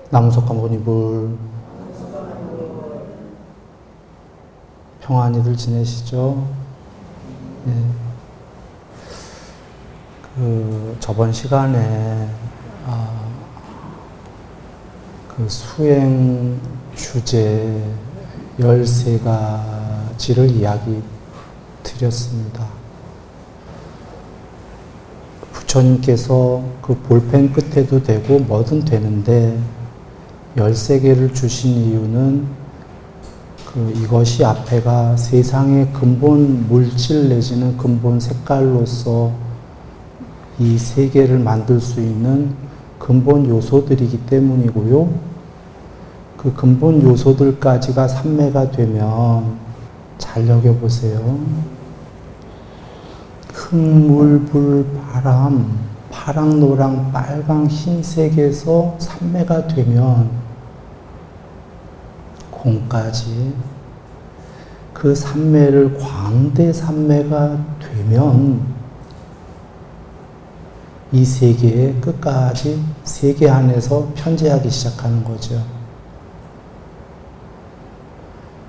나무석가모니불 평안히들 지내시죠? 네. 저번 시간에 수행 주제 13가지를 이야기 드렸습니다. 부처님께서 그 볼펜 끝에도 되고 뭐든 되는데 13개를 주신 이유는 이것이 앞에가 세상의 근본 물질 내지는 근본 색깔로서 이 세계를 만들 수 있는 근본 요소들이기 때문이고요. 그 근본 요소들까지가 삼매가 되면 잘 여겨보세요. 흙, 물, 불, 바람, 파랑, 노랑, 빨강, 흰색에서 삼매가 되면 공까지 그 삼매를 광대 삼매가 되면 이 세계의 끝까지 세계 안에서 편재하기 시작하는 거죠.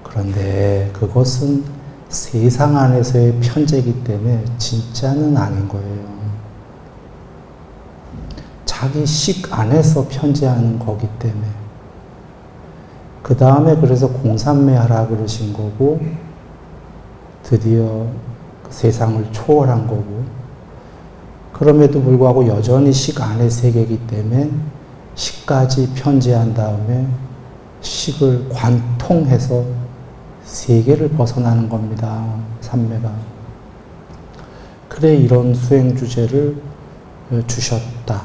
그런데 그것은 세상 안에서의 편재이기 때문에 진짜는 아닌 거예요. 자기 식 안에서 편재하는 거기 때문에. 그 다음에 그래서 공삼매하라 그러신 거고, 드디어 세상을 초월한 거고, 그럼에도 불구하고 여전히 식 안의 세계이기 때문에 식까지 편재한 다음에 식을 관통해서 세계를 벗어나는 겁니다. 삼매가. 그래 이런 수행 주제를 주셨다.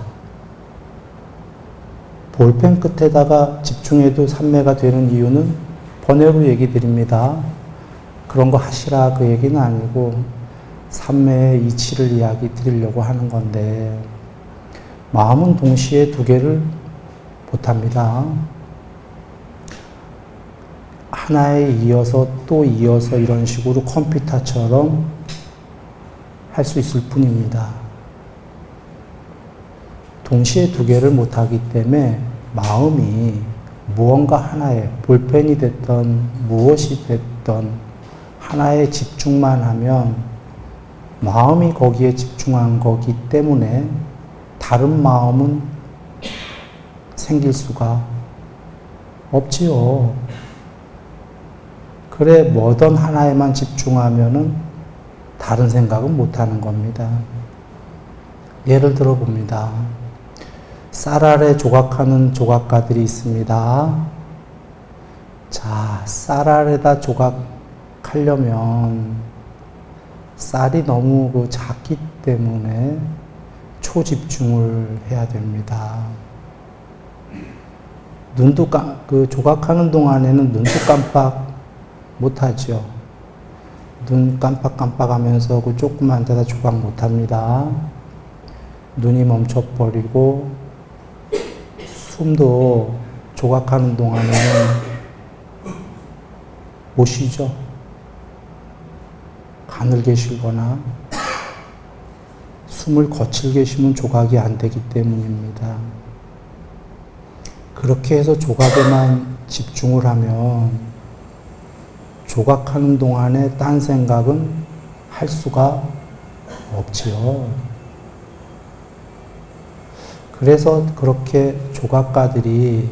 볼펜 끝에다가 집중해도 삼매가 되는 이유는 번외로 얘기 드립니다. 그런 거 하시라 그 얘기는 아니고 삼매의 이치를 이야기 드리려고 하는 건데 마음은 동시에 두 개를 못합니다. 하나에 이어서 또 이어서 이런 식으로 컴퓨터처럼 할 수 있을 뿐입니다. 동시에 두 개를 못하기 때문에 마음이 무언가 하나에 볼펜이 됐던 무엇이 됐던 하나에 집중만 하면 마음이 거기에 집중한 거기 때문에 다른 마음은 생길 수가 없지요. 그래 뭐든 하나에만 집중하면은 다른 생각은 못하는 겁니다. 예를 들어 봅니다. 쌀 아래 조각하는 조각가들이 있습니다. 자, 쌀 아래다 조각하려면 쌀이 너무 작기 때문에 초집중을 해야 됩니다. 눈도 조각하는 동안에는 눈도 깜빡 못하죠. 눈 깜빡깜빡 하면서 그 조그만 데다 조각 못합니다. 눈이 멈춰버리고 숨도 조각하는 동안에는 못 쉬죠. 가늘게 쉬거나 숨을 거칠게 쉬면 조각이 안 되기 때문입니다. 그렇게 해서 조각에만 집중을 하면 조각하는 동안에 딴 생각은 할 수가 없지요. 그래서 그렇게 조각가들이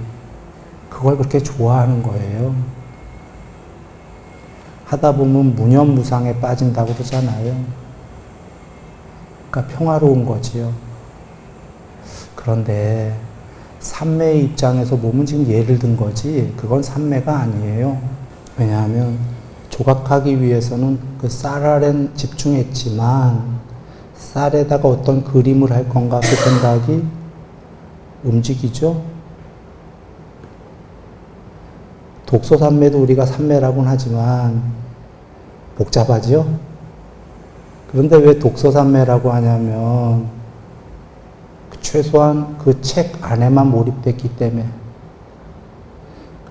그걸 그렇게 좋아하는 거예요. 하다 보면 무념무상에 빠진다고 그러잖아요. 그러니까 평화로운 거지요. 그런데 삼매의 입장에서 몸은 지금 예를 든 거지 그건 삼매가 아니에요. 왜냐하면 조각하기 위해서는 그 쌀 아래는 집중했지만 쌀에다가 어떤 그림을 할 건가 그 생각이 움직이죠. 독소삼매도 우리가 삼매라고는 하지만 복잡하죠. 그런데 왜 독소삼매라고 하냐면 최소한 그 책 안에만 몰입됐기 때문에.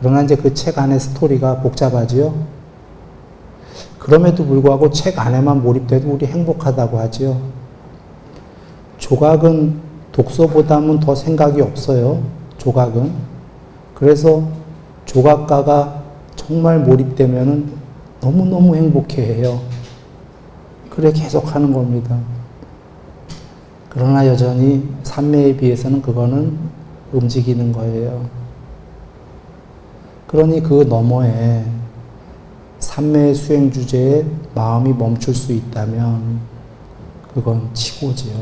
그러나 이제 그 책 안에 스토리가 복잡하지요. 그럼에도 불구하고 책 안에만 몰입돼도 우리 행복하다고 하지요. 조각은 독서보다는 더 생각이 없어요. 조각은. 그래서 조각가가 정말 몰입되면은 너무너무 행복해해요. 그래 계속 하는 겁니다. 그러나 여전히 삼매에 비해서는 그거는 움직이는 거예요. 그러니 그 너머에 삼매의 수행 주제에 마음이 멈출 수 있다면 그건 치고지요.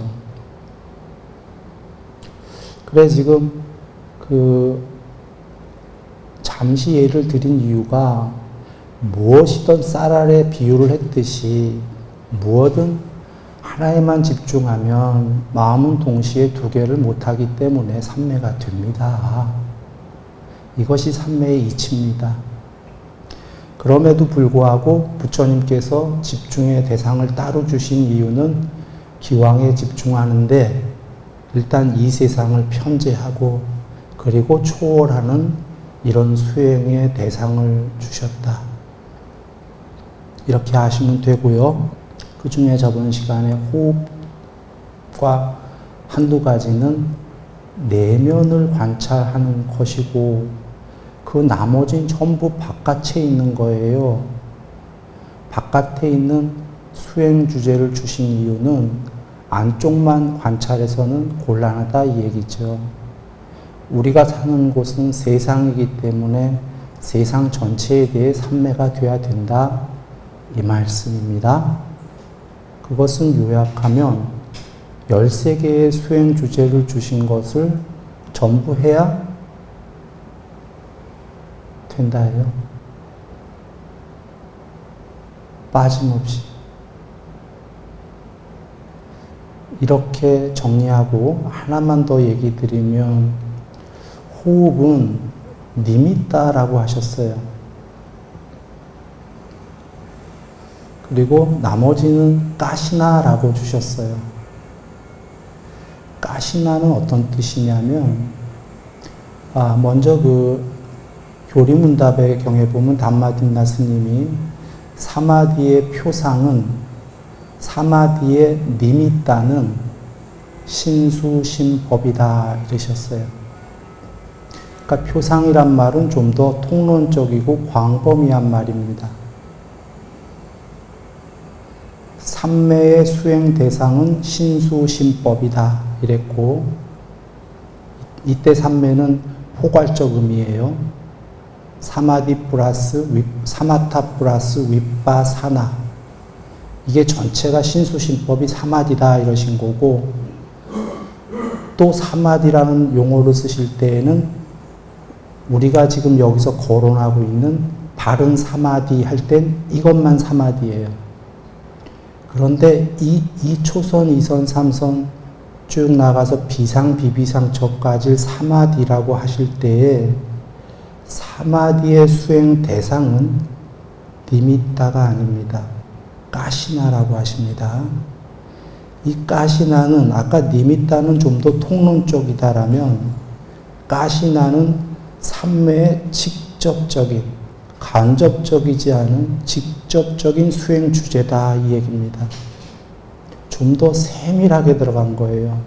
그래 지금 잠시 예를 드린 이유가 무엇이든 쌀 아래 비유를 했듯이 무엇든 하나에만 집중하면 마음은 동시에 두 개를 못하기 때문에 삼매가 됩니다. 이것이 삼매의 이치입니다. 그럼에도 불구하고 부처님께서 집중의 대상을 따로 주신 이유는 기왕에 집중하는데 일단 이 세상을 편재하고 그리고 초월하는 이런 수행의 대상을 주셨다. 이렇게 하시면 되고요. 그 중에 저번 시간에 호흡과 한두 가지는 내면을 관찰하는 것이고 그 나머지는 전부 바깥에 있는 거예요. 바깥에 있는 수행 주제를 주신 이유는 안쪽만 관찰해서는 곤란하다 이 얘기죠. 우리가 사는 곳은 세상이기 때문에 세상 전체에 대해 삼매가 돼야 된다 이 말씀입니다. 그것은 요약하면 13개의 수행 주제를 주신 것을 전부 해야 된다예요. 빠짐없이. 이렇게 정리하고 하나만 더 얘기 드리면 호흡은 니미따라고 하셨어요. 그리고 나머지는 까시나라고 주셨어요. 까시나는 어떤 뜻이냐면 먼저 교리문답의 경에 보면 담마딘나 스님이 사마디의 표상은 사마디의 니미따는 신수신법이다 이러셨어요. 그러니까 표상이란 말은 좀 더 통론적이고 광범위한 말입니다. 삼매의 수행 대상은 신수신법이다 이랬고 이때 삼매는 포괄적 의미예요. 사마디 플러스 사마타 플러스 윗바사나 이게 전체가 신수신법이 사마디다 이러신 거고 또 사마디라는 용어를 쓰실 때에는 우리가 지금 여기서 거론하고 있는 바른 사마디 할 땐 이것만 사마디예요. 그런데 이 2초선, 2선, 3선 쭉 나가서 비상, 비비상 저까지 사마디라고 하실 때에 사마디의 수행 대상은 니미따가 아닙니다. 까시나라고 하십니다. 이 까시나는 아까 니미따는 좀 더 통론적이다라면 까시나는 삼매의 직접적인 간접적이지 않은 직접적인 수행 주제다 이 얘기입니다. 좀 더 세밀하게 들어간 거예요.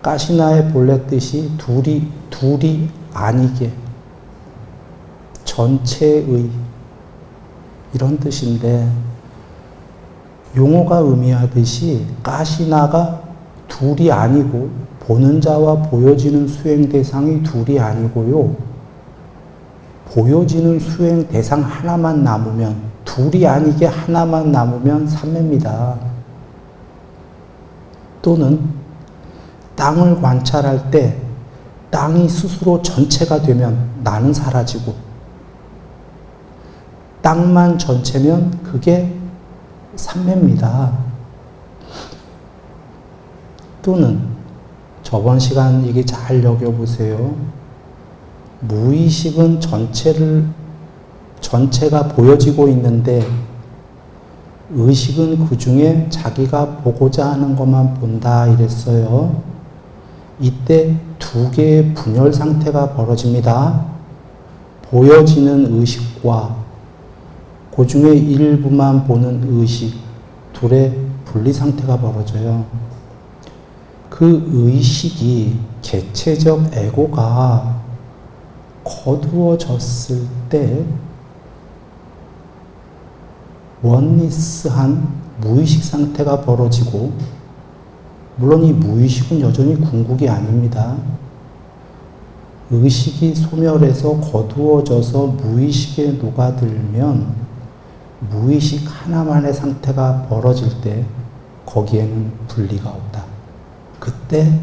까시나의 본래 뜻이 둘이 아니게 전체의 이런 뜻인데 용어가 의미하듯이 까시나가 둘이 아니고 보는 자와 보여지는 수행 대상이 둘이 아니고요. 보여지는 수행 대상 하나만 남으면 둘이 아니게 하나만 남으면 삼매입니다. 또는 땅을 관찰할 때 땅이 스스로 전체가 되면 나는 사라지고 땅만 전체면 그게 삼매입니다. 또는 저번 시간 얘기 잘 여겨보세요. 무의식은 전체가 보여지고 있는데 의식은 그 중에 자기가 보고자 하는 것만 본다 이랬어요. 이때 두 개의 분열 상태가 벌어집니다. 보여지는 의식과 그 중에 일부만 보는 의식, 둘의 분리 상태가 벌어져요. 그 의식이 개체적 에고가 거두어졌을 때 원리스한 무의식 상태가 벌어지고, 물론 이 무의식은 여전히 궁극이 아닙니다. 의식이 소멸해서 거두어져서 무의식에 녹아들면 무의식 하나만의 상태가 벌어질 때 거기에는 분리가 없다. 그때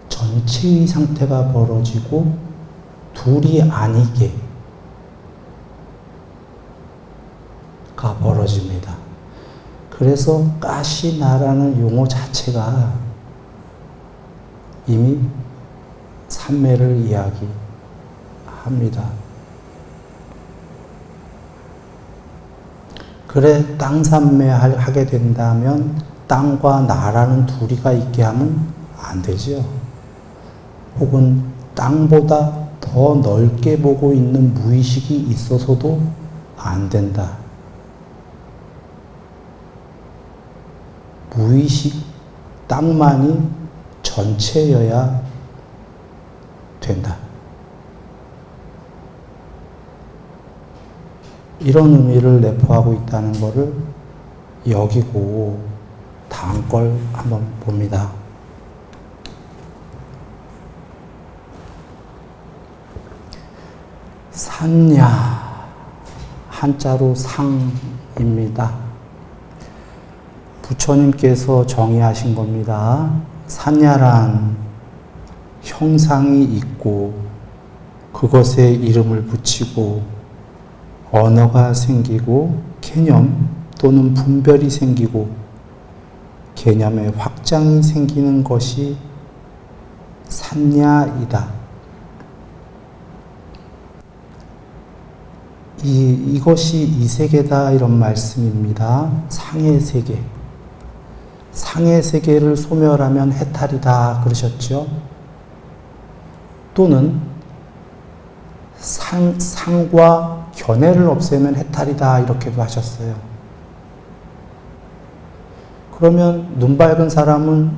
전체의 상태가 벌어지고 둘이 아니게 가 벌어집니다. 그래서 가시나라는 용어 자체가 이미 삼매를 이야기합니다. 그래, 땅 삼매 하게 된다면 땅과 나라는 둘이가 있게 하면 안 되죠. 혹은 땅보다 더 넓게 보고 있는 무의식이 있어서도 안 된다. 무의식, 땅만이 전체여야 된다. 이런 의미를 내포하고 있다는 것을 여기고 다음 걸 한번 봅니다. 산야, 한자로 상입니다. 부처님께서 정의하신 겁니다. 산야란 형상이 있고 그것에 이름을 붙이고 언어가 생기고 개념 또는 분별이 생기고 개념의 확장이 생기는 것이 산야이다. 이것이 이 세계다, 이런 말씀입니다. 상의 세계. 상의 세계를 소멸하면 해탈이다 그러셨죠. 또는 상과 견해를 없애면 해탈이다 이렇게도 하셨어요. 그러면 눈 밝은 사람은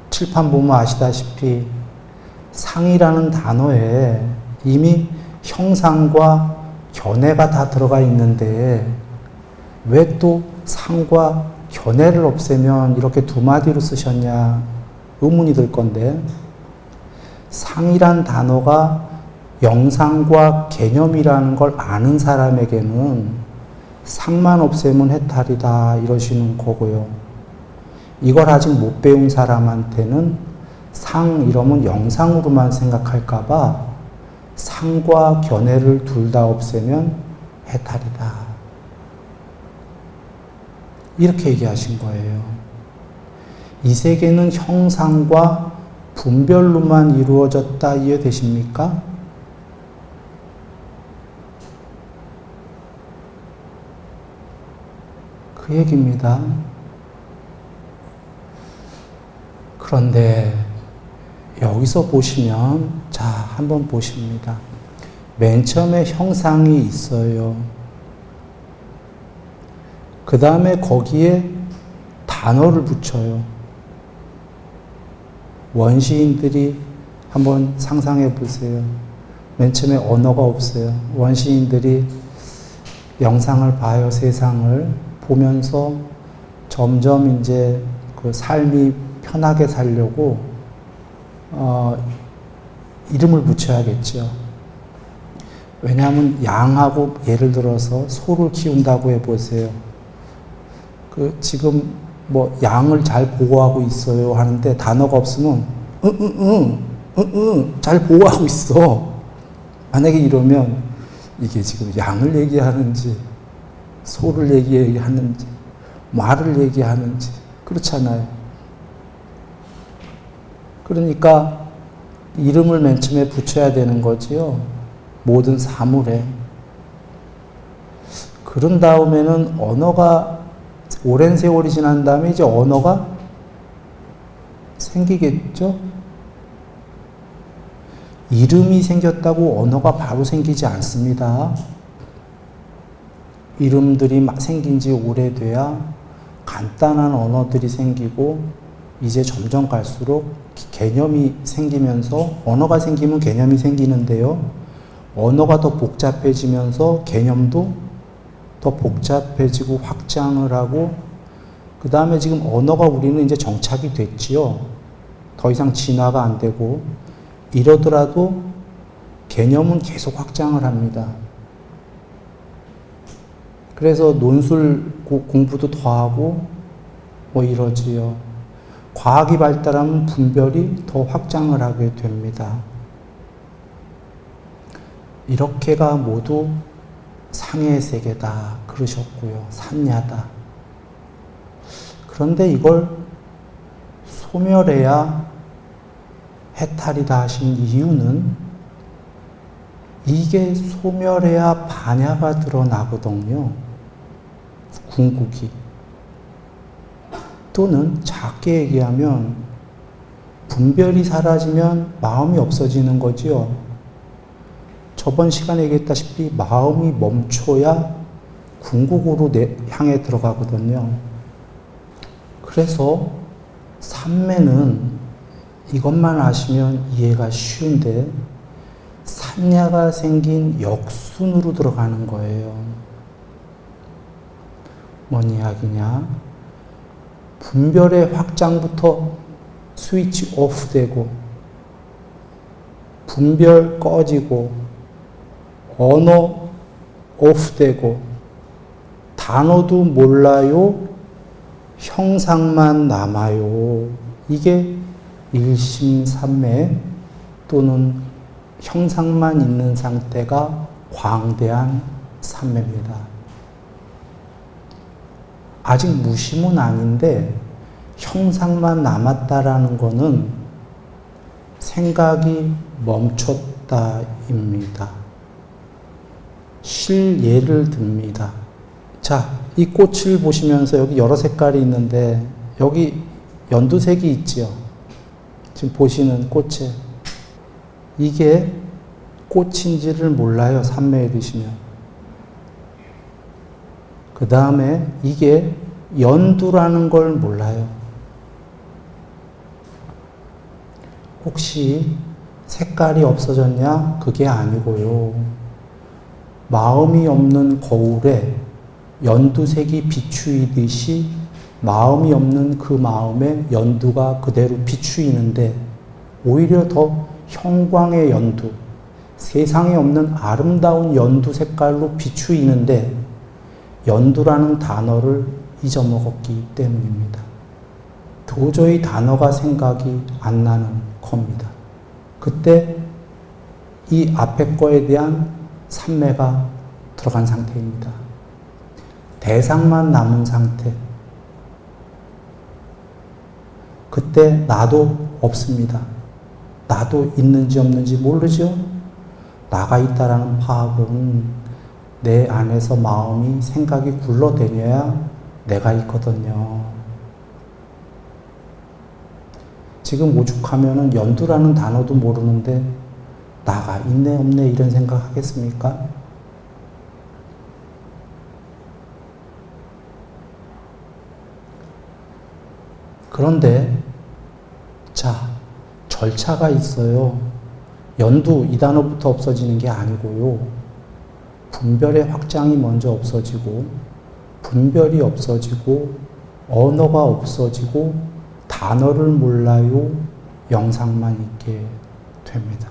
칠판 보면 아시다시피 상이라는 단어에 이미 형상과 견해가 다 들어가 있는데 왜 또 상과 견해를 없애면 이렇게 두 마디로 쓰셨냐 의문이 들 건데, 상이란 단어가 영상과 개념이라는 걸 아는 사람에게는 상만 없애면 해탈이다 이러시는 거고요. 이걸 아직 못 배운 사람한테는 상 이러면 영상으로만 생각할까봐 상과 견해를 둘 다 없애면 해탈이다. 이렇게 얘기하신 거예요. 이 세계는 형상과 분별로만 이루어졌다 이해되십니까? 그 얘기입니다. 그런데 여기서 보시면, 자, 한번 보십니다. 맨 처음에 형상이 있어요. 그 다음에 거기에 단어를 붙여요. 원시인들이 한번 상상해 보세요. 맨 처음에 언어가 없어요. 원시인들이 영상을 봐요. 세상을 보면서 점점 이제 그 삶이 편하게 살려고 이름을 붙여야겠죠. 왜냐하면 양하고 예를 들어서 소를 키운다고 해보세요. 지금 뭐 양을 잘 보호하고 있어요 하는데 단어가 없으면 잘 보호하고 있어. 만약에 이러면 이게 지금 양을 얘기하는지 소를 얘기하는지 말을 얘기하는지 그렇잖아요. 그러니까 이름을 맨 처음에 붙여야 되는 거지요. 모든 사물에. 그런 다음에는 언어가 오랜 세월이 지난 다음에 이제 언어가 생기겠죠? 이름이 생겼다고 언어가 바로 생기지 않습니다. 이름들이 생긴 지 오래돼야 간단한 언어들이 생기고 이제 점점 갈수록 개념이 생기면서 언어가 생기면 개념이 생기는데요. 언어가 더 복잡해지면서 개념도 더 복잡해지고 확장을 하고 그 다음에 지금 언어가 우리는 이제 정착이 됐지요. 더 이상 진화가 안 되고 이러더라도 개념은 계속 확장을 합니다. 그래서 논술 공부도 더 하고 뭐 이러지요. 과학이 발달하면 분별이 더 확장을 하게 됩니다. 이렇게가 모두 상의 세계다 그러셨고요. 산야다. 그런데 이걸 소멸해야 해탈이다 하신 이유는 이게 소멸해야 반야가 드러나거든요. 궁극이. 또는 작게 얘기하면 분별이 사라지면 마음이 없어지는 거지요. 저번 시간에 얘기했다시피 마음이 멈춰야 궁극으로 향해 들어가거든요. 그래서 삼매는 이것만 아시면 이해가 쉬운데 산야가 생긴 역순으로 들어가는 거예요. 뭔 이야기냐? 분별의 확장부터 스위치 오프 되고 분별 꺼지고 언어 오프 되고 단어도 몰라요. 형상만 남아요. 이게 일심삼매 또는 형상만 있는 상태가 광대한 삼매입니다. 아직 무심은 아닌데 형상만 남았다라는 것은 생각이 멈췄다입니다. 실예를 듭니다. 자, 이 꽃을 보시면서 여기 여러 색깔이 있는데 여기 연두색이 있지요. 지금 보시는 꽃에 이게 꽃인지를 몰라요. 삼매에 드시면. 그 다음에 이게 연두라는 걸 몰라요. 혹시 색깔이 없어졌냐? 그게 아니고요. 마음이 없는 거울에 연두색이 비추이듯이 마음이 없는 그 마음에 연두가 그대로 비추이는데 오히려 더 형광의 연두, 세상에 없는 아름다운 연두 색깔로 비추이는데 연두라는 단어를 잊어먹었기 때문입니다. 도저히 단어가 생각이 안 나는 겁니다. 그때 이 앞에 거에 대한 삼매가 들어간 상태입니다. 대상만 남은 상태. 그때 나도 없습니다. 나도 있는지 없는지 모르죠? 나가 있다라는 파악은 내 안에서 마음이 생각이 굴러다녀야 내가 있거든요. 지금 오죽하면은 연두라는 단어도 모르는데 나가 있네 없네 이런 생각 하겠습니까? 그런데 자, 절차가 있어요. 연두 이 단어부터 없어지는 게 아니고요. 분별의 확장이 먼저 없어지고 분별이 없어지고 언어가 없어지고 단어를 몰라요. 영상만 있게 됩니다.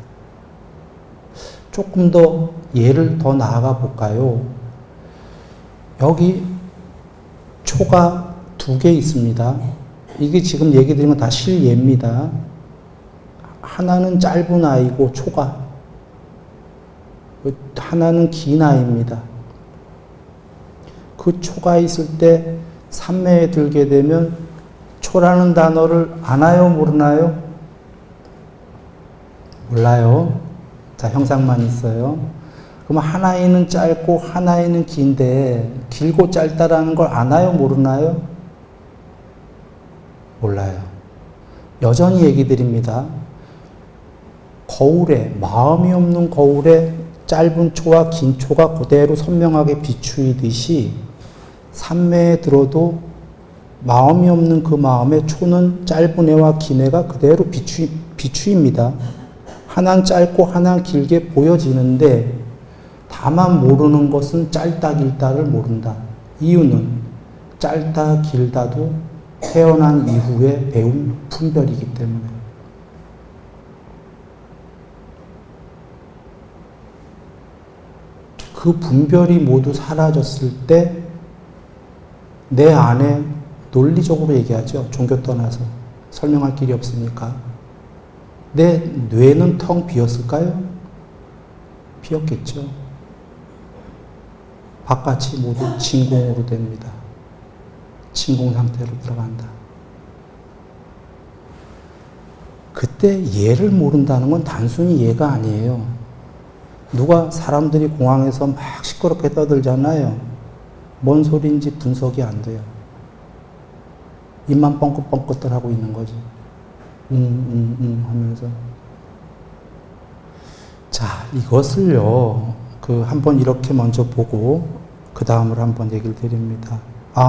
조금 더 예를 더 나아가 볼까요? 여기 초가 2개 있습니다. 이게 지금 얘기 드린 건 다 실예입니다. 하나는 짧은 아이고 초가, 하나는 긴 아이입니다. 그 초가 있을 때 삼매에 들게 되면 초라는 단어를 아나요 모르나요? 몰라요. 자, 형상만 있어요. 그럼 하나에는 짧고 하나에는 긴데 길고 짧다라는 걸 아나요 모르나요? 몰라요. 여전히 얘기 드립니다. 거울에, 마음이 없는 거울에 짧은 초와 긴 초가 그대로 선명하게 비추이듯이 삼매에 들어도 마음이 없는 그 마음에 초는 짧은 애와 긴 애가 그대로 비추입니다. 하나는 짧고 하나는 길게 보여지는데 다만 모르는 것은 짧다 길다를 모른다. 이유는 짧다 길다도 태어난 이후에 배운 분별이기 때문에. 그 분별이 모두 사라졌을 때 내 안에 논리적으로 얘기하죠. 종교 떠나서. 설명할 길이 없으니까. 내 뇌는 텅 비었을까요? 비었겠죠. 바깥이 모두 진공으로 됩니다. 진공 상태로 들어간다. 그때 예를 모른다는 건 단순히 예가 아니에요. 누가 사람들이 공항에서 막 시끄럽게 떠들잖아요. 뭔 소리인지 분석이 안 돼요. 입만 뻥긋뻥긋들 하고 있는 거지. 하면서. 자, 이것을요, 한번 이렇게 먼저 보고, 그 다음으로 한번 얘기를 드립니다.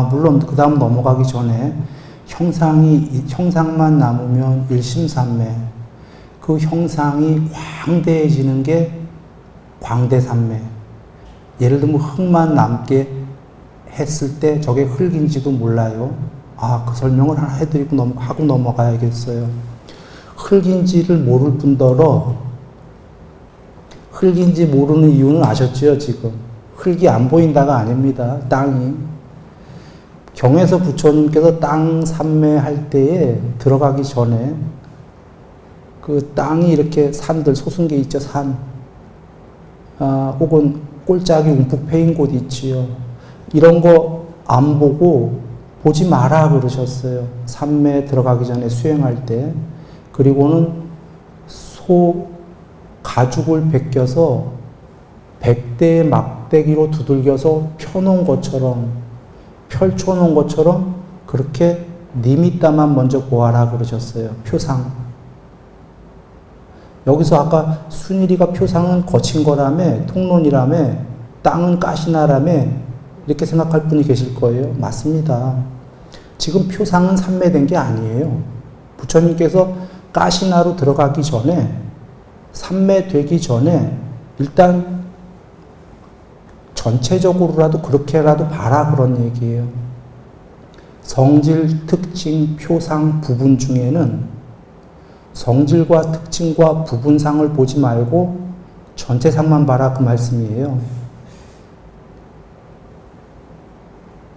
물론, 그 다음 넘어가기 전에, 형상만 남으면 일심삼매, 그 형상이 광대해지는 게 광대삼매. 예를 들면, 흙만 남게 했을 때 저게 흙인지도 몰라요. 그 설명을 하나 해드리고 하고 넘어가야겠어요. 흙인지를 모를 뿐더러 흙인지 모르는 이유는 아셨죠, 지금? 흙이 안 보인다가 아닙니다. 땅이. 경에서 부처님께서 땅 삼매할 때에 들어가기 전에 그 땅이 이렇게 산들, 소승계 있죠, 산. 혹은 꼴짝이 움푹 패인 곳 있지요. 이런 거 안 보고 보지 마라 그러셨어요. 삼매 들어가기 전에 수행할 때. 그리고는 소 가죽을 벗겨서 100대의 막대기로 두들겨서 펴놓은 것처럼, 펼쳐놓은 것처럼 그렇게 니미따만 먼저 보아라 그러셨어요. 표상. 여기서 아까 순일이가 표상은 거친 거라며, 통론이라며, 땅은 가시나라며 이렇게 생각할 분이 계실 거예요. 맞습니다. 지금 표상은 삼매된 게 아니에요. 부처님께서 가시나로 들어가기 전에, 삼매되기 전에 일단 전체적으로라도 그렇게라도 봐라 그런 얘기예요. 성질, 특징, 표상, 부분 중에는 성질과 특징과 부분상을 보지 말고 전체상만 봐라 그 말씀이에요.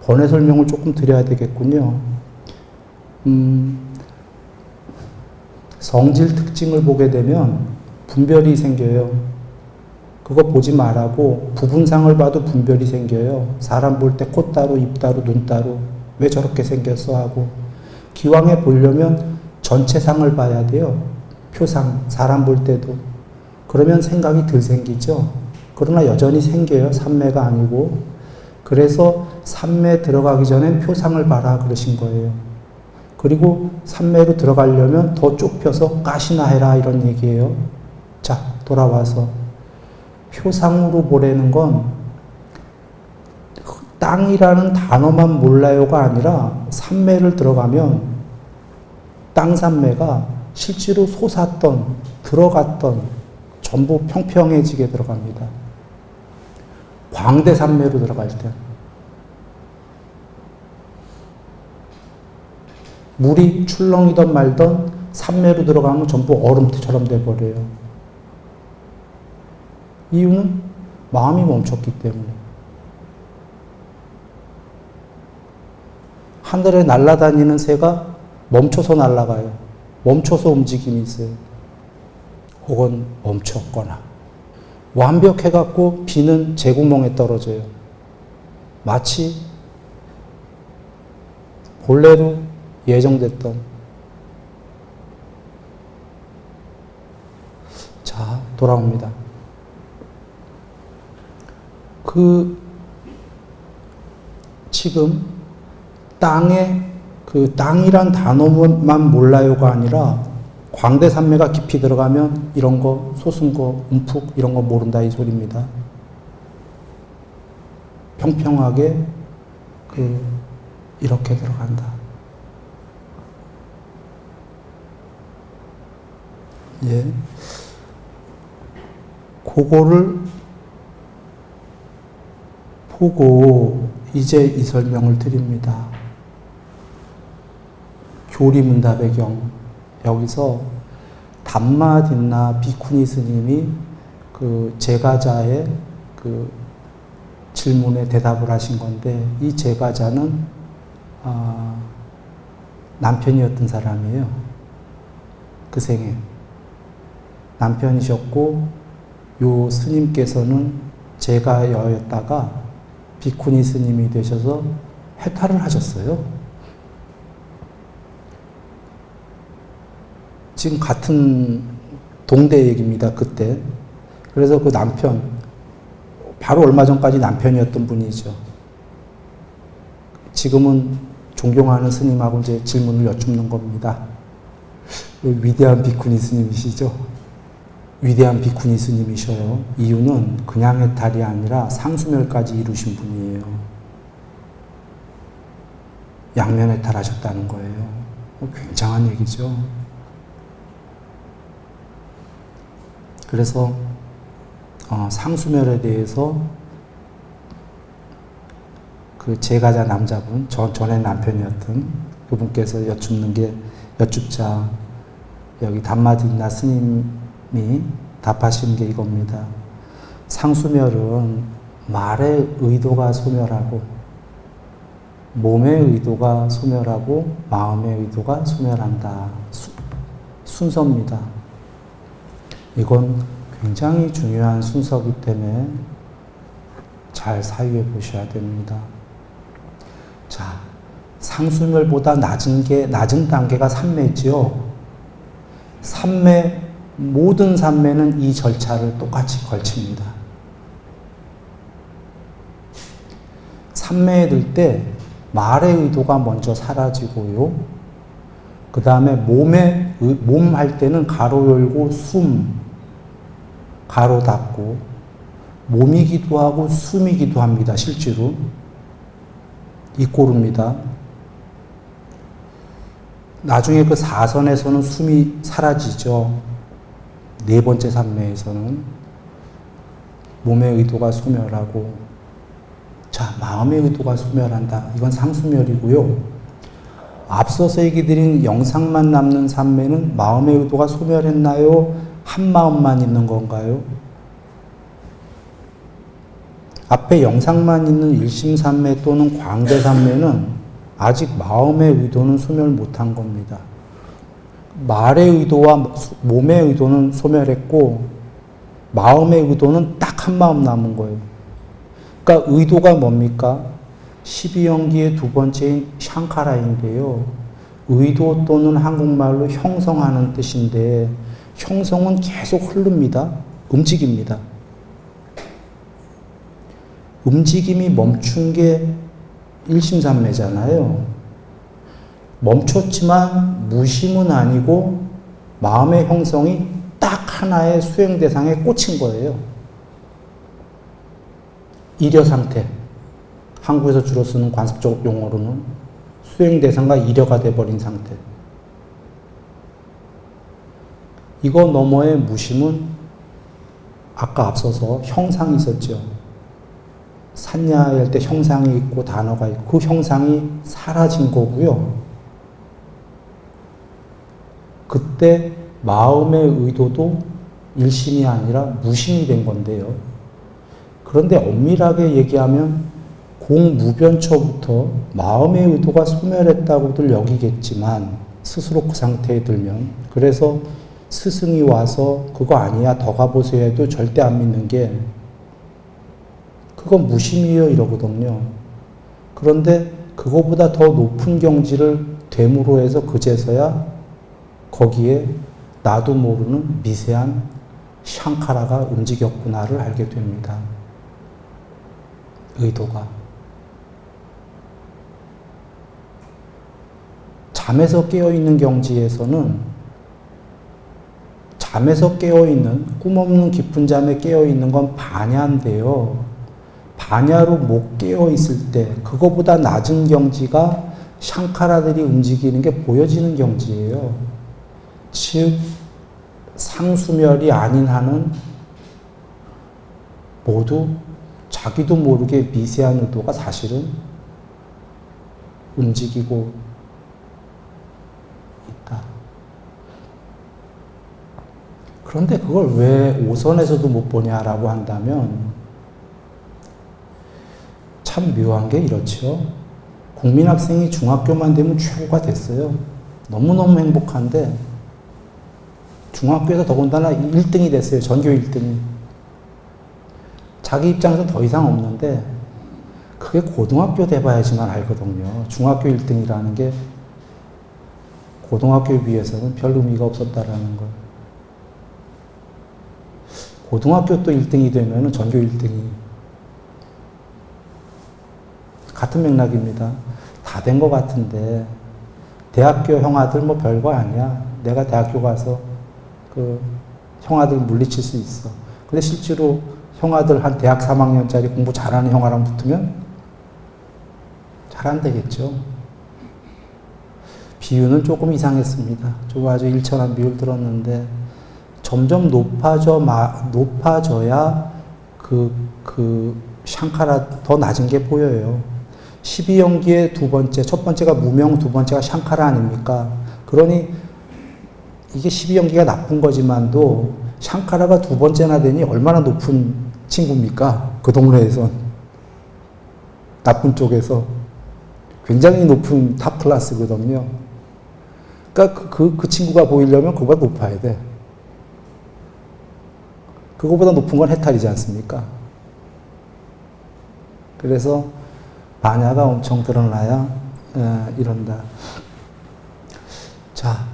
번외 설명을 조금 드려야 되겠군요. 성질 특징을 보게 되면 분별이 생겨요. 그거 보지 말라고 부분상을 봐도 분별이 생겨요. 사람 볼 때 코 따로, 입 따로, 눈 따로 왜 저렇게 생겼어 하고 기왕에 보려면 전체상을 봐야 돼요. 표상, 사람 볼 때도. 그러면 생각이 덜 생기죠. 그러나 여전히 생겨요. 삼매가 아니고. 그래서 삼매 들어가기 전엔 표상을 봐라 그러신 거예요. 그리고 삼매로 들어가려면 더 좁혀서 가시나 해라 이런 얘기예요. 자, 돌아와서 표상으로 보라는 건 땅이라는 단어만 몰라요가 아니라 삼매를 들어가면 땅 삼매가 실제로 솟았던, 들어갔던 전부 평평해지게 들어갑니다. 광대 삼매로 들어갈 때 물이 출렁이던 말던 삼매로 들어가면 전부 얼음처럼 돼버려요. 이유는 마음이 멈췄기 때문에. 하늘에 날아다니는 새가 멈춰서 날아가요. 멈춰서 움직임이 있어요. 혹은 멈췄거나. 완벽해갖고 비는 제구멍에 떨어져요. 마치 본래로 예정됐던. 자, 돌아옵니다. 지금 땅에 땅이란 단어만 몰라요가 아니라 광대 산매가 깊이 들어가면 이런 거, 소순거, 움푹 이런 거 모른다 이 소리입니다. 평평하게 이렇게 들어간다. 예. 그거를 보고 이제 이 설명을 드립니다. 교리문답의 경 여기서 담마딘나 비쿠니 스님이 제가자의 질문에 대답을 하신 건데, 이 제가자는 남편이었던 사람이에요. 그 생에 남편이셨고, 요 스님께서는 제가여였다가 비쿠니 스님이 되셔서 해탈을 하셨어요. 지금 같은 동대 얘기입니다, 그때. 그래서 그 남편, 바로 얼마 전까지 남편이었던 분이죠. 지금은 존경하는 스님하고 이제 질문을 여쭙는 겁니다. 위대한 비쿠니 스님이시죠? 위대한 비쿠니 스님이셔요. 이유는 그냥 해탈이 아니라 상수멸까지 이루신 분이에요. 양면 해탈하셨다는 거예요. 굉장한 얘기죠. 그래서 상수멸에 대해서 그 제가자 남자분, 전에 남편이었던 그분께서 여쭙자 여기 담마딘나 스님이 답하신 게 이겁니다. 상수멸은 말의 의도가 소멸하고, 몸의 의도가 소멸하고, 마음의 의도가 소멸한다. 순서입니다. 이건 굉장히 중요한 순서이기 때문에 잘 사유해 보셔야 됩니다. 자, 상수멸보다 낮은 단계가 삼매지요. 모든 삼매는 이 절차를 똑같이 걸칩니다. 삼매에 들 때 말의 의도가 먼저 사라지고요. 그 다음에 몸 할 때는 가로 열고 가로 닫고, 몸이기도 하고 숨이기도 합니다. 실제로 이 꼴입니다. 나중에 그 사선에서는 숨이 사라지죠. 네 번째 삼매에서는 몸의 의도가 소멸하고, 자, 마음의 의도가 소멸한다. 이건 상수멸이고요. 앞서서 얘기 드린 영상만 남는 삼매는 마음의 의도가 소멸했나요? 한 마음만 있는 건가요? 앞에 영상만 있는 일심삼매 또는 광대삼매는 아직 마음의 의도는 소멸 못한 겁니다. 말의 의도와 몸의 의도는 소멸했고, 마음의 의도는 딱 한 마음 남은 거예요. 그러니까 의도가 뭡니까? 12연기의 두 번째인 샹카라인데요. 의도 또는 한국말로 형성하는 뜻인데, 형성은 계속 흐릅니다. 움직입니다. 움직임이 멈춘 게 일심삼매잖아요. 멈췄지만 무심은 아니고 마음의 형성이 딱 하나의 수행 대상에 꽂힌 거예요. 일여 상태. 한국에서 주로 쓰는 관습적 용어로는 수행 대상과 일여가 돼버린 상태. 이거 너머의 무심은 아까 앞서서 형상이 있었죠. 산야할 때 형상이 있고 단어가 있고, 그 형상이 사라진 거고요. 그때 마음의 의도도 일심이 아니라 무심이 된 건데요. 그런데 엄밀하게 얘기하면 공무변처부터 마음의 의도가 소멸했다고들 여기겠지만, 스스로 그 상태에 들면, 그래서 스승이 와서 그거 아니야 더 가보세요 해도 절대 안 믿는 게, 그건 무심이에요 이러거든요. 그런데 그거보다 더 높은 경지를 됨으로 해서 그제서야 거기에 나도 모르는 미세한 샹카라가 움직였구나를 알게 됩니다. 의도가. 잠에서 깨어있는 경지에서는 잠에서 깨어있는, 꿈없는 깊은 잠에 깨어있는 건 반야인데요. 반야로 못 깨어있을 때 그거보다 낮은 경지가 샹카라들이 움직이는 게 보여지는 경지예요. 즉 상수멸이 아닌 한은 모두 자기도 모르게 미세한 의도가 사실은 움직이고 있다. 그런데 그걸 왜 오선에서도 못 보냐라고 한다면 참 묘한 게 이렇죠. 국민학생이 중학교만 되면 최고가 됐어요. 너무너무 행복한데 중학교에서 더군다나 1등이 됐어요. 전교 1등이. 자기 입장에서 더 이상 없는데 그게 고등학교 돼봐야지만 알거든요. 중학교 1등이라는 게 고등학교에 비해서는 별 의미가 없었다라는 걸. 고등학교 또 1등이 되면 전교 1등이 같은 맥락입니다. 다 된 것 같은데 대학교 형아들 뭐 별거 아니야. 내가 대학교 가서 그 형아들 물리칠 수 있어. 근데 실제로 형아들 한 대학 3학년짜리 공부 잘하는 형아랑 붙으면 잘 안 되겠죠. 비유는 조금 이상했습니다. 좀 아주 일천한 비유를 들었는데 점점 높아져야 그 샹카라 더 낮은 게 보여요. 12연기의 두 번째, 첫 번째가 무명, 두 번째가 샹카라 아닙니까? 그러니 이게 12연기가 나쁜 거지만도 샹카라가 두 번째나 되니 얼마나 높은 친구입니까? 그 동네에선. 나쁜 쪽에서. 굉장히 높은 탑 클래스거든요. 그러니까 그 친구가 보이려면 그거보다 높아야 돼. 그거보다 높은 건 해탈이지 않습니까? 그래서 반야가 엄청 드러나야 이런다. 자,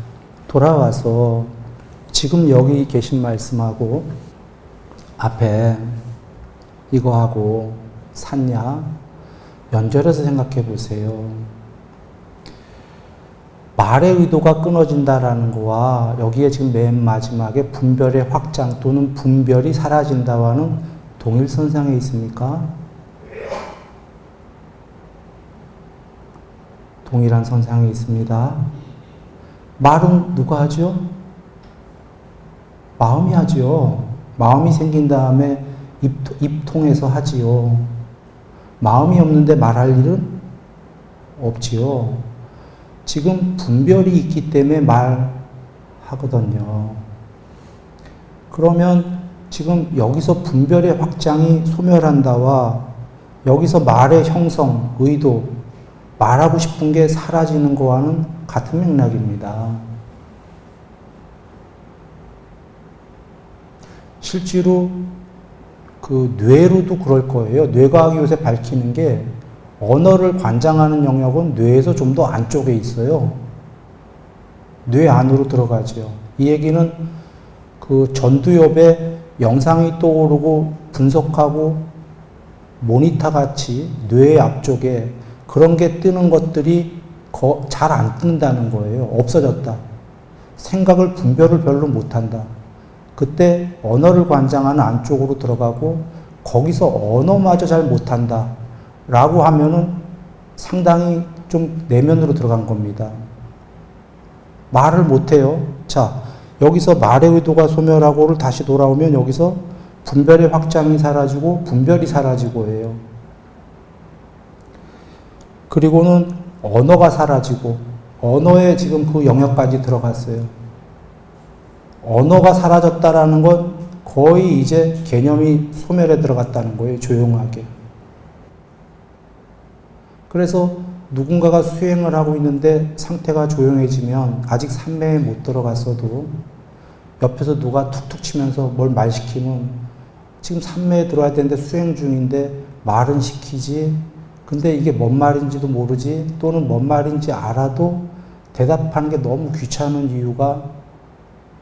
돌아와서 지금 여기 계신 말씀하고 앞에 이거하고 산야 연결해서 생각해 보세요. 말의 의도가 끊어진다라는 거와 여기에 지금 맨 마지막에 분별의 확장 또는 분별이 사라진다와는 동일선상에 있습니까? 동일한 선상에 있습니다. 말은 누가 하죠? 마음이 하지요. 마음이 생긴 다음에 입 통해서 하지요. 마음이 없는데 말할 일은 없지요. 지금 분별이 있기 때문에 말하거든요. 그러면 지금 여기서 분별의 확장이 소멸한다와 여기서 말의 형성, 의도, 말하고 싶은 게 사라지는 거와는 같은 맥락입니다. 실제로 그 뇌로도 그럴 거예요. 뇌과학이 요새 밝히는 게 언어를 관장하는 영역은 뇌에서 좀 더 안쪽에 있어요. 뇌 안으로 들어가죠. 이 얘기는 그 전두엽에 영상이 떠오르고 분석하고 모니터 같이 뇌 앞쪽에 그런 게 뜨는 것들이 잘 안 뜬다는 거예요. 없어졌다. 생각을 분별을 별로 못한다. 그때 언어를 관장하는 안쪽으로 들어가고 거기서 언어마저 잘 못한다. 라고 하면은 상당히 좀 내면으로 들어간 겁니다. 말을 못해요. 자, 여기서 말의 의도가 소멸하고를 다시 돌아오면 여기서 분별의 확장이 사라지고 분별이 사라지고 해요. 그리고는 언어가 사라지고 언어에 지금 그 영역까지 들어갔어요. 언어가 사라졌다라는 건 거의 이제 개념이 소멸에 들어갔다는 거예요. 조용하게. 그래서 누군가가 수행을 하고 있는데 상태가 조용해지면 아직 삼매에 못 들어갔어도 옆에서 누가 툭툭 치면서 뭘 말 시키면 지금 삼매에 들어야 되는데 수행 중인데 말은 시키지. 근데 이게 뭔 말인지도 모르지. 또는 뭔 말인지 알아도 대답하는 게 너무 귀찮은 이유가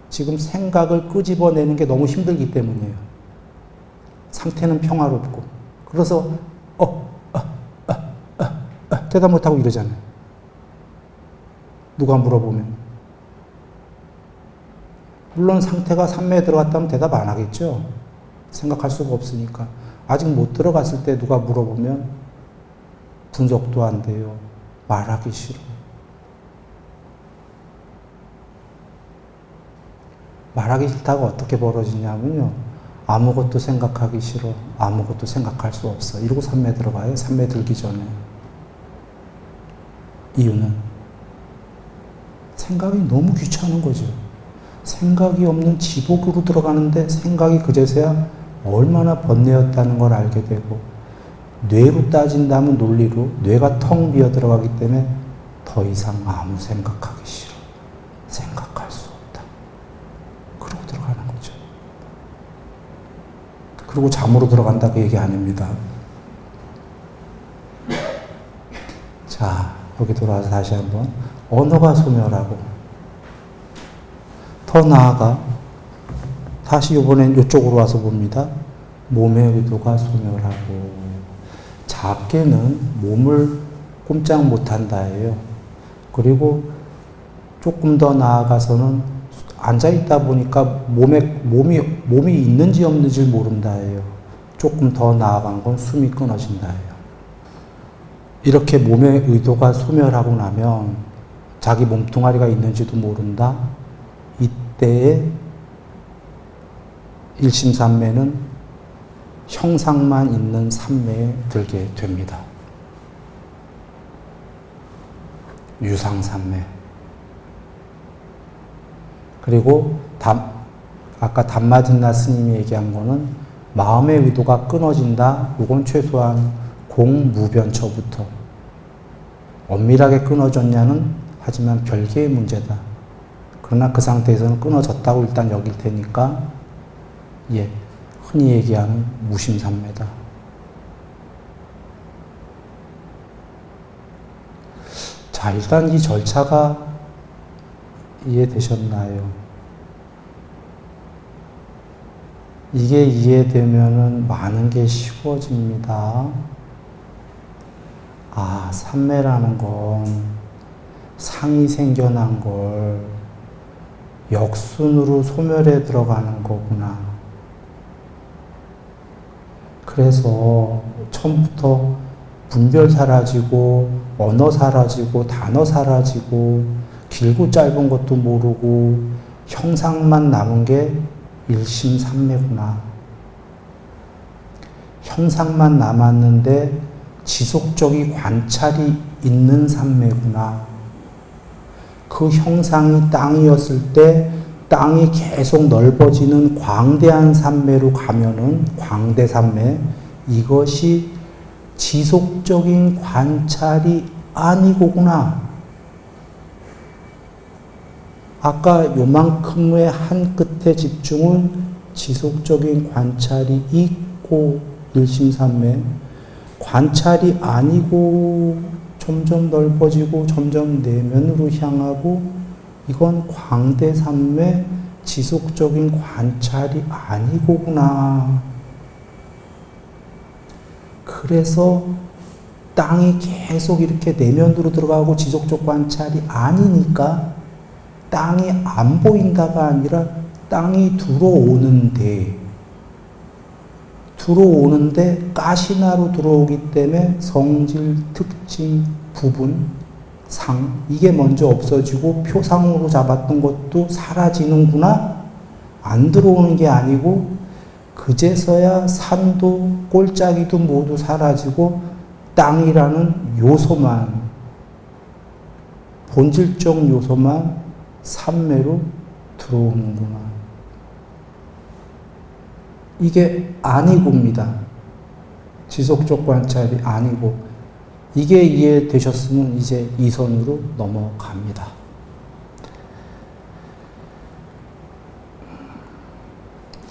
지금 생각을 끄집어내는 게 너무 힘들기 때문이에요. 상태는 평화롭고. 그래서 대답 못하고 이러잖아요. 누가 물어보면. 물론 상태가 산매에 들어갔다면 대답 안 하겠죠. 생각할 수가 없으니까. 아직 못 들어갔을 때 누가 물어보면 분석도 안 돼요. 말하기 싫어. 말하기 싫다가 어떻게 벌어지냐면요. 아무것도 생각하기 싫어. 아무것도 생각할 수 없어. 이러고 산매 들어가요. 산매 들기 전에. 이유는 생각이 너무 귀찮은 거죠. 생각이 없는 지복으로 들어가는데 생각이 그제서야 얼마나 번뇌였다는 걸 알게 되고, 뇌로 따진다면 논리로 뇌가 텅 비어 들어가기 때문에 더 이상 아무 생각하기 싫어. 생각할 수 없다. 그러고 들어가는 거죠. 그리고 잠으로 들어간다 그 얘기 아닙니다. 자, 여기 돌아와서 다시 한번 언어가 소멸하고, 더 나아가 다시 이번엔 이쪽으로 와서 봅니다. 몸의 의도가 소멸하고, 작게는 몸을 꼼짝 못한다예요. 그리고 조금 더 나아가서는 앉아있다 보니까 몸이 있는지 없는지 모른다예요. 조금 더 나아간 건 숨이 끊어진다예요. 이렇게 몸의 의도가 소멸하고 나면 자기 몸뚱아리가 있는지도 모른다. 이때에 일심산매는 형상만 있는 산매에 들게 됩니다. 유상산매. 그리고 아까 담마진나 스님이 얘기한 거는 마음의 의도가 끊어진다. 이건 최소한 공무변처부터. 엄밀하게 끊어졌냐는 하지만 별개의 문제다. 그러나 그 상태에서는 끊어졌다고 일단 여길 테니까, 예, 흔히 얘기하는 무심산매다. 자, 일단 이 절차가 이해되셨나요? 이게 이해되면은 많은 게 쉬워집니다. 아, 산매라는 건 상이 생겨난 걸 역순으로 소멸해 들어가는 거구나. 그래서 처음부터 분별 사라지고, 언어 사라지고, 단어 사라지고, 길고 짧은 것도 모르고, 형상만 남은 게 일심산매구나. 형상만 남았는데 지속적인 관찰이 있는 산매구나. 그 형상이 땅이었을 때 땅이 계속 넓어지는 광대한 산매로 가면은 광대산매, 이것이 지속적인 관찰이 아니고구나. 아까 요만큼의 한 끝에 집중은 지속적인 관찰이 있고 일심산매, 관찰이 아니고 점점 넓어지고 점점 내면으로 향하고, 이건 광대산매, 지속적인 관찰이 아니고구나. 그래서 땅이 계속 이렇게 내면으로 들어가고 지속적 관찰이 아니니까 땅이 안 보인다가 아니라 땅이 들어오는데 가시나로 들어오기 때문에 성질, 특징, 부분, 상, 이게 먼저 없어지고 표상으로 잡았던 것도 사라지는구나. 안 들어오는 게 아니고 그제서야 산도 꼴짜기도 모두 사라지고 땅이라는 요소만, 본질적 요소만 산매로 들어오는구나. 이게 아니고입니다. 지속적 관찰이 아니고. 이게 이해되셨으면 이제 이선으로 넘어갑니다.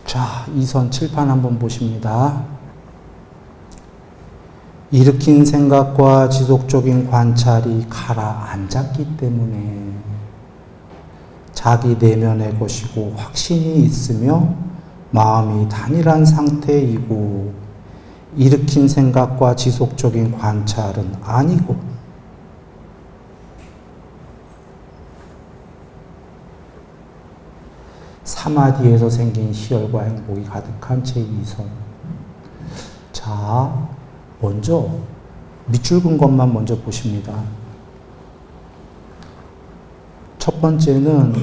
자, 이선 칠판 한번 보십니다. 일으킨 생각과 지속적인 관찰이 가라앉았기 때문에 자기 내면의 것이고 확신이 있으며 마음이 단일한 상태이고, 일으킨 생각과 지속적인 관찰은 아니고, 사마디에서 생긴 희열과 행복이 가득한 제2선. 자, 먼저 밑줄 긋은 것만 먼저 보십니다. 첫 번째는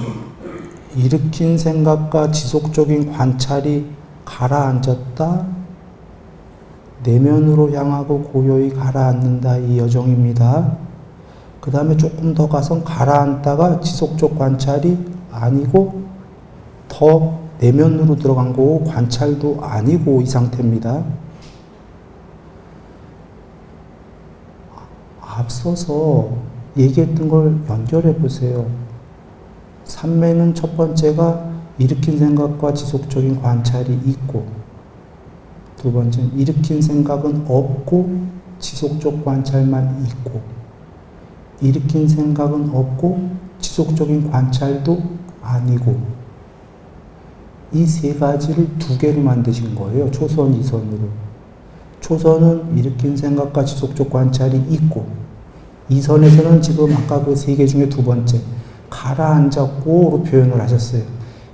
일으킨 생각과 지속적인 관찰이 가라앉았다, 내면으로 향하고 고요히 가라앉는다, 이 여정입니다. 그 다음에 조금 더 가서 가라앉다가 지속적 관찰이 아니고 더 내면으로 들어간 거고 관찰도 아니고 이 상태입니다. 앞서서 얘기했던 걸 연결해 보세요. 삼매는 첫 번째가 일으킨 생각과 지속적인 관찰이 있고, 두 번째는 일으킨 생각은 없고 지속적 관찰만 있고, 일으킨 생각은 없고 지속적인 관찰도 아니고, 이 세 가지를 두 개로 만드신 거예요. 초선, 이선으로. 초선은 일으킨 생각과 지속적 관찰이 있고, 이선에서는 지금 아까 그 세 개 중에 두 번째 가라앉았고로 표현을 하셨어요.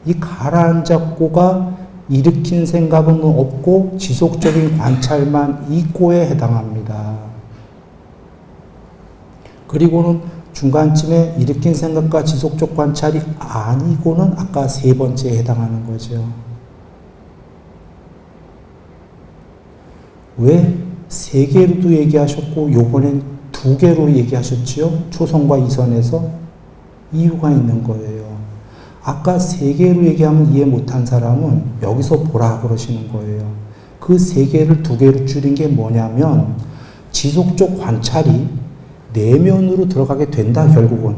이 가라앉았고가 일으킨 생각은 없고 지속적인 관찰만 있고에 해당합니다. 그리고는 중간쯤에 일으킨 생각과 지속적 관찰이 아니고는 아까 세 번째에 해당하는 거죠. 왜 세 개로도 얘기하셨고 요번엔 두 개로 얘기하셨지요? 초선과 이선에서 이유가 있는 거예요. 아까 세 개로 얘기하면 이해 못한 사람은 여기서 보라 그러시는 거예요. 그 세 개를 두 개로 줄인 게 뭐냐면 지속적 관찰이 내면으로 들어가게 된다. 결국은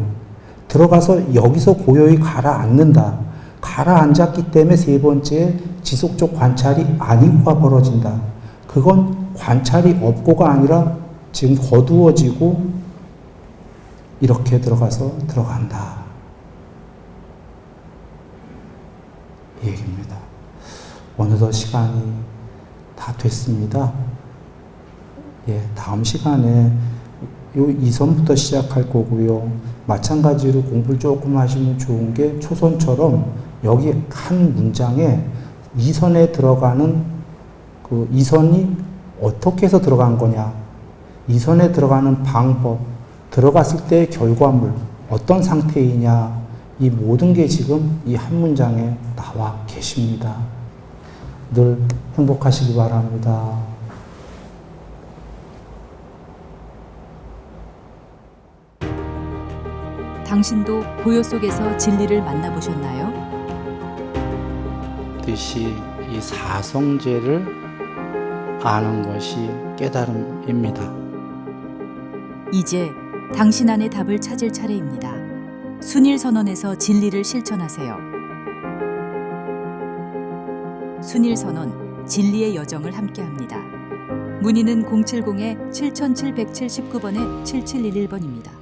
들어가서 여기서 고요히 가라앉는다. 가라앉았기 때문에 세 번째 지속적 관찰이 아니고가 벌어진다. 그건 관찰이 없고가 아니라 지금 거두어지고 이렇게 들어간다. 이 얘기입니다. 어느덧 시간이 다 됐습니다. 예, 다음 시간에 요 이선부터 시작할 거고요. 마찬가지로 공부를 조금 하시면 좋은 게 초선처럼 여기 한 문장에 이선에 들어가는 그 이선이 어떻게 해서 들어간 거냐, 이선에 들어가는 방법, 들어갔을 때의 결과물, 어떤 상태이냐, 이 모든 게 지금 이 한 문장에 나와 계십니다. 늘 행복하시기 바랍니다. 당신도 고요 속에서 진리를 만나보셨나요? 뜻이 이 사성제를 아는 것이 깨달음입니다. 이제 당신 안의 답을 찾을 차례입니다. 순일선언에서 진리를 실천하세요. 순일선언, 진리의 여정을 함께합니다. 문의는 070-7779번에 7711번입니다.